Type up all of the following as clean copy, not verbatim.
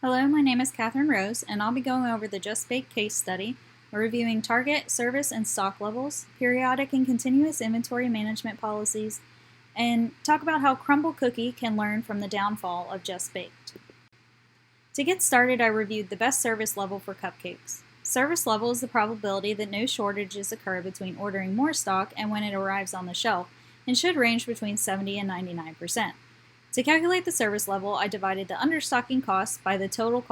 Hello, my name is Catherine Rose, and I'll be going over the Just Bake case study, reviewing target, service, and stock levels, periodic and continuous inventory management policies, and talk about how Crumble Cookie can learn from the downfall of Just Baked. To get started, I reviewed the best service level for cupcakes. Service level is the probability that no shortages occur between ordering more stock and when it arrives on the shelf, and should range between 70 and 99%. To calculate the service level, I divided the understocking cost by the total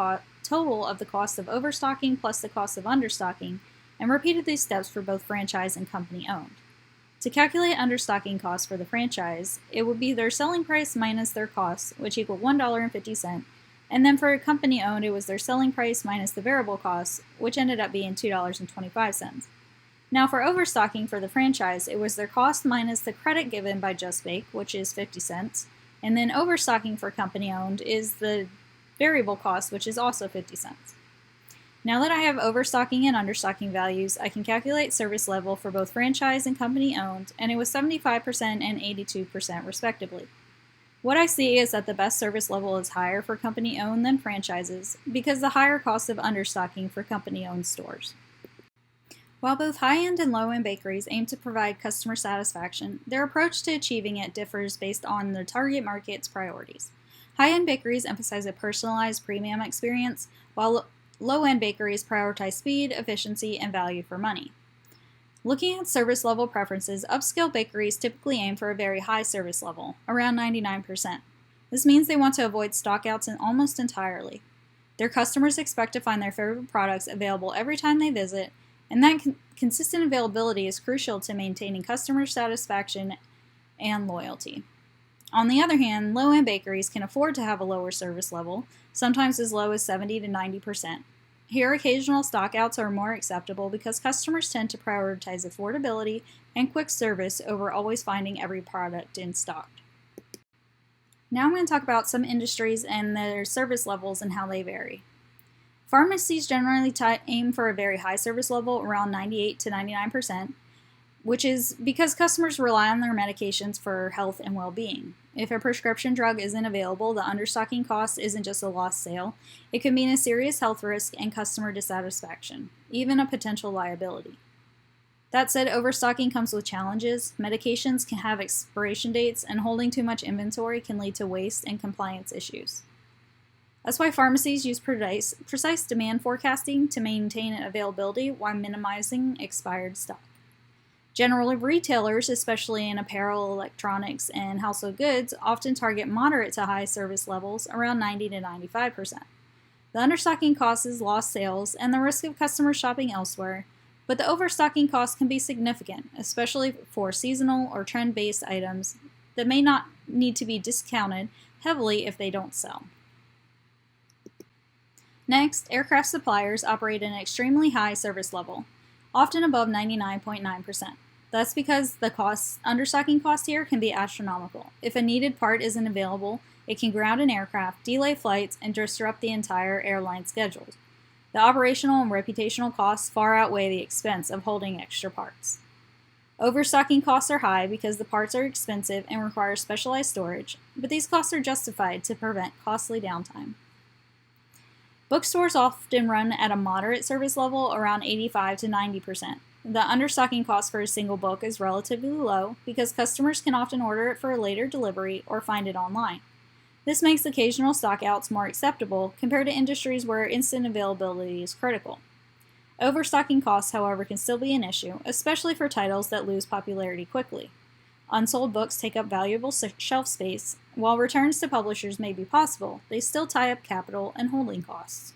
of the cost of overstocking plus the cost of understocking, and repeated these steps for both franchise and company-owned. To calculate understocking costs for the franchise, it would be their selling price minus their costs, which equaled $1.50, and then for a company-owned, it was their selling price minus the variable costs, which ended up being $2.25. Now for overstocking for the franchise, it was their cost minus the credit given by Just Bake, which is 50 cents, and then overstocking for company-owned is the variable cost, which is also 50 cents. Now that I have overstocking and understocking values, I can calculate service level for both franchise and company-owned, and it was 75% and 82% respectively. What I see is that the best service level is higher for company-owned than franchises because the higher cost of understocking for company-owned stores. While both high-end and low-end bakeries aim to provide customer satisfaction, their approach to achieving it differs based on the target market's priorities. High-end bakeries emphasize a personalized premium experience, while low-end bakeries prioritize speed, efficiency, and value for money. Looking at service level preferences, upscale bakeries typically aim for a very high service level, around 99%. This means they want to avoid stockouts almost entirely. Their customers expect to find their favorite products available every time they visit, and that consistent availability is crucial to maintaining customer satisfaction and loyalty. On the other hand, low-end bakeries can afford to have a lower service level, sometimes as low as 70 to 90%. Here, occasional stockouts are more acceptable because customers tend to prioritize affordability and quick service over always finding every product in stock. Now I'm going to talk about some industries and their service levels and how they vary. Pharmacies generally aim for a very high service level, around 98 to 99%, which is because customers rely on their medications for health and well-being. If a prescription drug isn't available, the understocking cost isn't just a lost sale. It could mean a serious health risk and customer dissatisfaction, even a potential liability. That said, overstocking comes with challenges. Medications can have expiration dates, and holding too much inventory can lead to waste and compliance issues. That's why pharmacies use precise demand forecasting to maintain availability while minimizing expired stock. General retailers, especially in apparel, electronics, and household goods, often target moderate to high service levels, around 90 to 95%. The understocking causes lost sales and the risk of customers shopping elsewhere, but the overstocking cost can be significant, especially for seasonal or trend-based items that may not need to be discounted heavily if they don't sell. Next, aircraft suppliers operate at an extremely high service level, often above 99.9%. That's because the understocking cost here can be astronomical. If a needed part isn't available, it can ground an aircraft, delay flights, and disrupt the entire airline schedule. The operational and reputational costs far outweigh the expense of holding extra parts. Overstocking costs are high because the parts are expensive and require specialized storage, but these costs are justified to prevent costly downtime. Bookstores often run at a moderate service level, around 85 to 90%. The understocking cost for a single book is relatively low because customers can often order it for a later delivery or find it online. This makes occasional stockouts more acceptable compared to industries where instant availability is critical. Overstocking costs, however, can still be an issue, especially for titles that lose popularity quickly. Unsold books take up valuable shelf space. While returns to publishers may be possible, they still tie up capital and holding costs.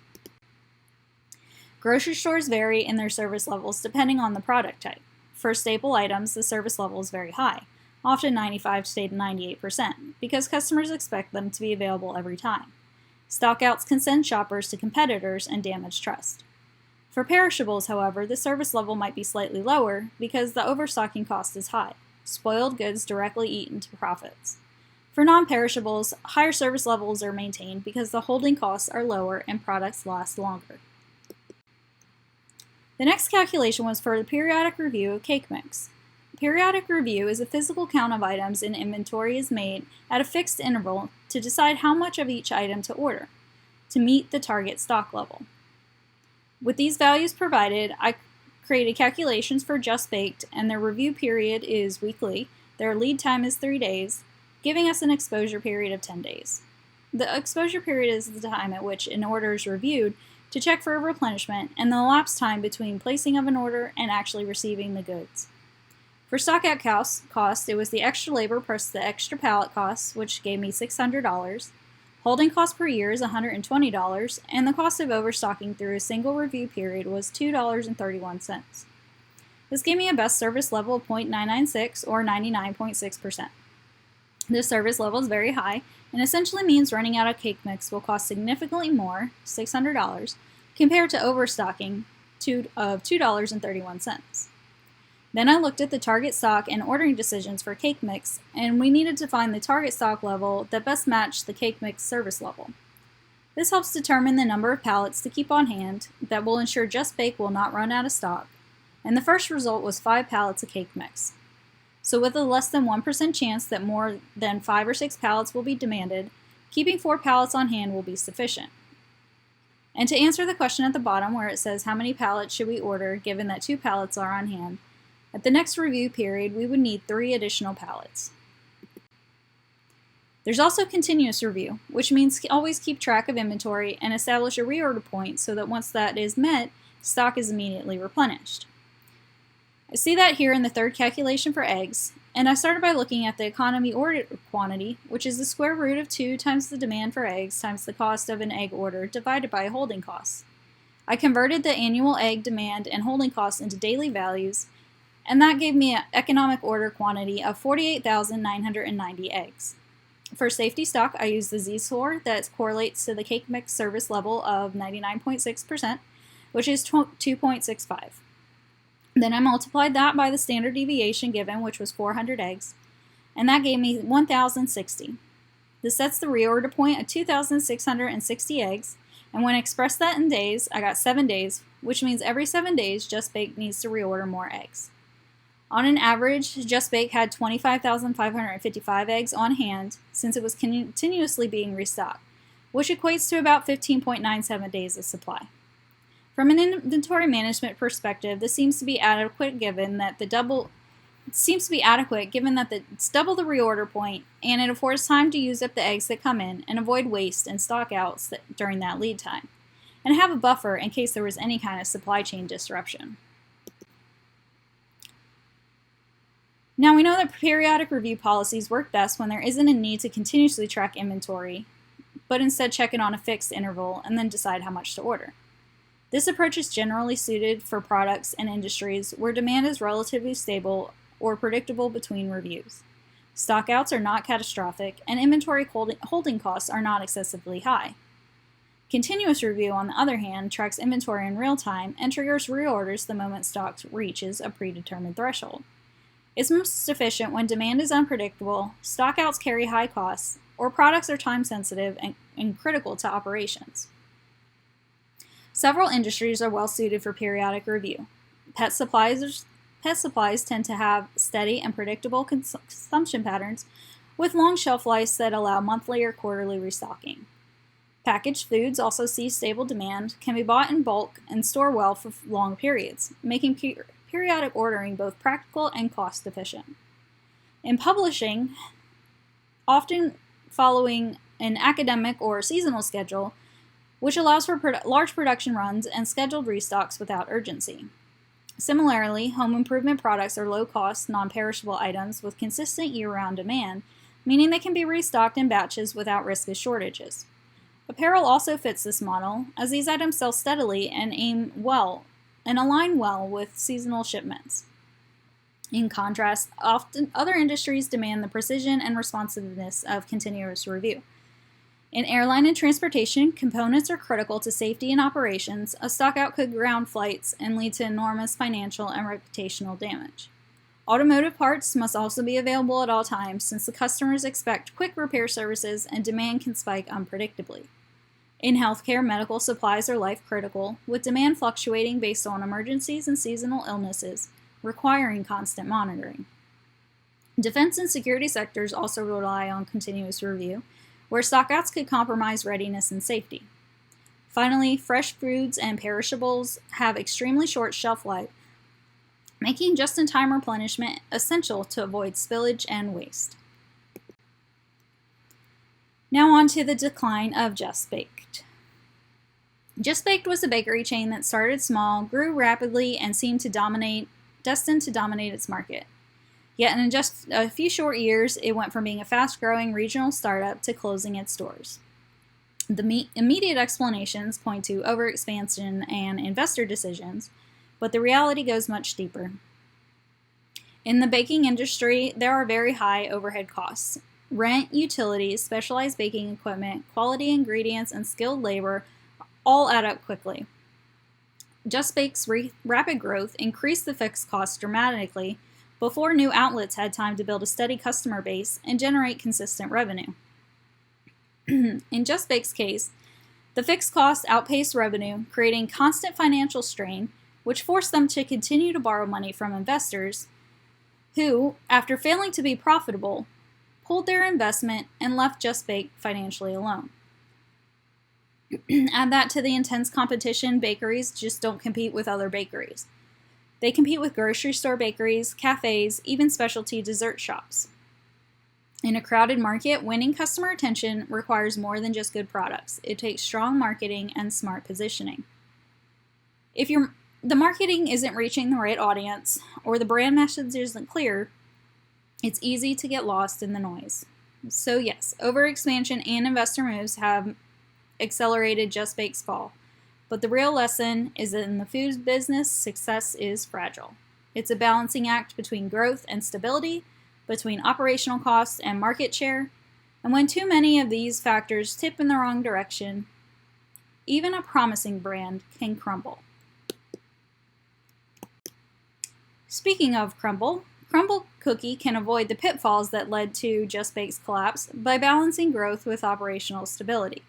Grocery stores vary in their service levels depending on the product type. For staple items, the service level is very high, often 95 to 98%, because customers expect them to be available every time. Stockouts can send shoppers to competitors and damage trust. For perishables, however, the service level might be slightly lower because the overstocking cost is high. Spoiled goods directly eat into profits. For non-perishables, higher service levels are maintained because the holding costs are lower and products last longer. The next calculation was for the periodic review of cake mix. Periodic review is a physical count of items in inventory is made at a fixed interval to decide how much of each item to order. to meet the target stock level. With these values provided, I created calculations for Just Baked, and their review period is weekly. Their lead time is 3 days, giving us an exposure period of 10 days. The exposure period is the time at which an order is reviewed to check for a replenishment, and the elapsed time between placing of an order and actually receiving the goods. For stockout cost, it was the extra labor plus the extra pallet costs, which gave me $600. Holding cost per year is $120, and the cost of overstocking through a single review period was $2.31. This gave me a best service level of 0.996 or 99.6%. This service level is very high and essentially means running out of cake mix will cost significantly more, $600, compared to overstocking of $2.31. Then I looked at the target stock and ordering decisions for cake mix, and we needed to find the target stock level that best matched the cake mix service level. This helps determine the number of pallets to keep on hand that will ensure Just Bake will not run out of stock, and the first result was 5 pallets of cake mix. So with a less than 1% chance that more than 5 or 6 pallets will be demanded, keeping 4 pallets on hand will be sufficient. And to answer the question at the bottom where it says how many pallets should we order given that 2 pallets are on hand, at the next review period we would need 3 additional pallets. There's also continuous review, which means always keep track of inventory and establish a reorder point so that once that is met, stock is immediately replenished. I see that here in the third calculation for eggs, and I started by looking at the economy order quantity, which is the square root of 2 times the demand for eggs times the cost of an egg order divided by holding costs. I converted the annual egg demand and holding costs into daily values, and that gave me an economic order quantity of 48,990 eggs. For safety stock, I used the Z-score that correlates to the cake mix service level of 99.6%, which is 2.65. Then I multiplied that by the standard deviation given, which was 400 eggs, and that gave me 1,060. This sets the reorder point at 2,660 eggs, and when I expressed that in days, I got 7 days, which means every 7 days, Just Bake needs to reorder more eggs. On an average, Just Bake had 25,555 eggs on hand since it was continuously being restocked, which equates to about 15.97 days of supply. From an inventory management perspective, this seems to be adequate given that it's double the reorder point, and it affords time to use up the eggs that come in and avoid waste and stockouts during that lead time, and have a buffer in case there was any kind of supply chain disruption. Now we know that periodic review policies work best when there isn't a need to continuously track inventory, but instead check it on a fixed interval and then decide how much to order. This approach is generally suited for products and industries where demand is relatively stable or predictable between reviews. Stockouts are not catastrophic, and inventory holding costs are not excessively high. Continuous review, on the other hand, tracks inventory in real time and triggers reorders the moment stock reaches a predetermined threshold. It's most efficient when demand is unpredictable, stockouts carry high costs, or products are time-sensitive and critical to operations. Several industries are well suited for periodic review. Pet supplies tend to have steady and predictable consumption patterns with long shelf lives that allow monthly or quarterly restocking. Packaged foods also see stable demand, can be bought in bulk, and store well for long periods, making periodic ordering both practical and cost efficient. In publishing, often following an academic or seasonal schedule, which allows for large production runs and scheduled restocks without urgency. Similarly, home improvement products are low-cost, non-perishable items with consistent year-round demand, meaning they can be restocked in batches without risk of shortages. Apparel also fits this model, as these items sell steadily and align well with seasonal shipments. In contrast, often other industries demand the precision and responsiveness of continuous review. In airline and transportation, components are critical to safety and operations. A stockout could ground flights and lead to enormous financial and reputational damage. Automotive parts must also be available at all times since the customers expect quick repair services and demand can spike unpredictably. In healthcare, medical supplies are life-critical, with demand fluctuating based on emergencies and seasonal illnesses, requiring constant monitoring. Defense and security sectors also rely on continuous review, where stockouts could compromise readiness and safety. Finally, fresh foods and perishables have extremely short shelf life, making just-in-time replenishment essential to avoid spillage and waste. Now on to the decline of Just Baked. Just Baked was a bakery chain that started small, grew rapidly, and seemed destined to dominate its market. Yet in just a few short years, it went from being a fast-growing regional startup to closing its doors. The immediate explanations point to overexpansion and investor decisions, but the reality goes much deeper. In the baking industry, there are very high overhead costs. Rent, utilities, specialized baking equipment, quality ingredients, and skilled labor all add up quickly. Just Bake's rapid growth increased the fixed costs dramatically before new outlets had time to build a steady customer base and generate consistent revenue. In Just Bake's case, the fixed costs outpaced revenue, creating constant financial strain, which forced them to continue to borrow money from investors who, after failing to be profitable, pulled their investment and left Just Bake financially alone. Add that to the intense competition, bakeries just don't compete with other bakeries. They compete with grocery store bakeries, cafes, even specialty dessert shops. In a crowded market, winning customer attention requires more than just good products. It takes strong marketing and smart positioning. If the marketing isn't reaching the right audience or the brand message isn't clear, it's easy to get lost in the noise. So yes, overexpansion and investor moves have accelerated Just Bake's fall. But the real lesson is that in the food business, success is fragile. It's a balancing act between growth and stability, between operational costs and market share, and when too many of these factors tip in the wrong direction, even a promising brand can crumble. Speaking of crumble, Crumble Cookie can avoid the pitfalls that led to Just Bake's collapse by balancing growth with operational stability.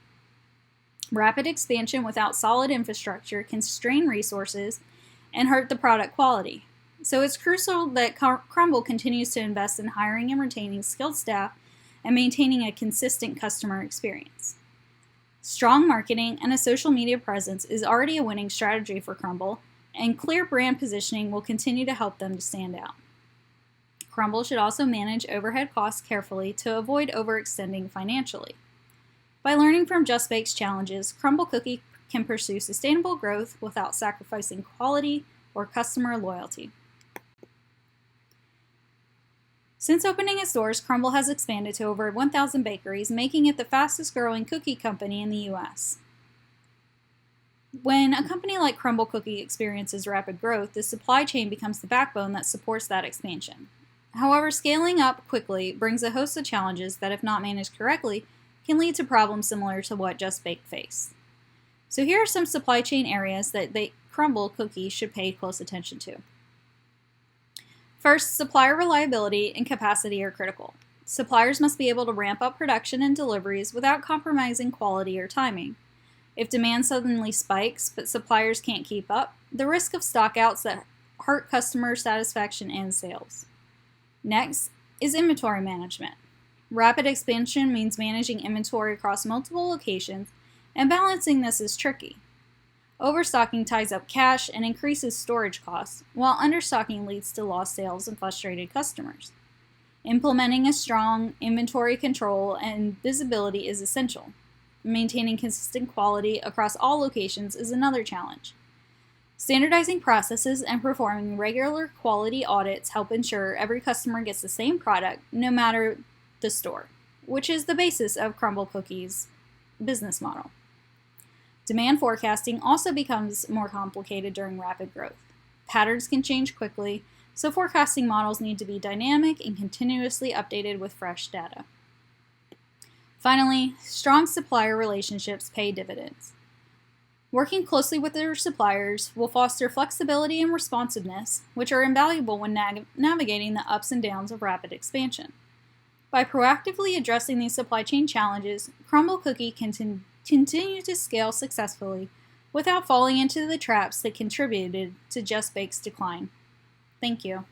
Rapid expansion without solid infrastructure can strain resources and hurt the product quality. So it's crucial that Crumble continues to invest in hiring and retaining skilled staff and maintaining a consistent customer experience. Strong marketing and a social media presence is already a winning strategy for Crumble, and clear brand positioning will continue to help them to stand out. Crumble should also manage overhead costs carefully to avoid overextending financially. By learning from Just Bake's challenges, Crumble Cookie can pursue sustainable growth without sacrificing quality or customer loyalty. Since opening its doors, Crumble has expanded to over 1,000 bakeries, making it the fastest growing cookie company in the U.S. When a company like Crumble Cookie experiences rapid growth, the supply chain becomes the backbone that supports that expansion. However, scaling up quickly brings a host of challenges that, if not managed correctly, can lead to problems similar to what Just Bake faced. So here are some supply chain areas that Crumble Cookie should pay close attention to. First, supplier reliability and capacity are critical. Suppliers must be able to ramp up production and deliveries without compromising quality or timing. If demand suddenly spikes, but suppliers can't keep up, the risk of stockouts that hurt customer satisfaction and sales. Next is inventory management. Rapid expansion means managing inventory across multiple locations, and balancing this is tricky. Overstocking ties up cash and increases storage costs, while understocking leads to lost sales and frustrated customers. Implementing a strong inventory control and visibility is essential. Maintaining consistent quality across all locations is another challenge. Standardizing processes and performing regular quality audits help ensure every customer gets the same product, no matter the store, which is the basis of Crumble Cookie's business model. Demand forecasting also becomes more complicated during rapid growth. Patterns can change quickly, so forecasting models need to be dynamic and continuously updated with fresh data. Finally, strong supplier relationships pay dividends. Working closely with their suppliers will foster flexibility and responsiveness, which are invaluable when navigating the ups and downs of rapid expansion. By proactively addressing these supply chain challenges, Crumble Cookie can continue to scale successfully without falling into the traps that contributed to Just Bake's decline. Thank you.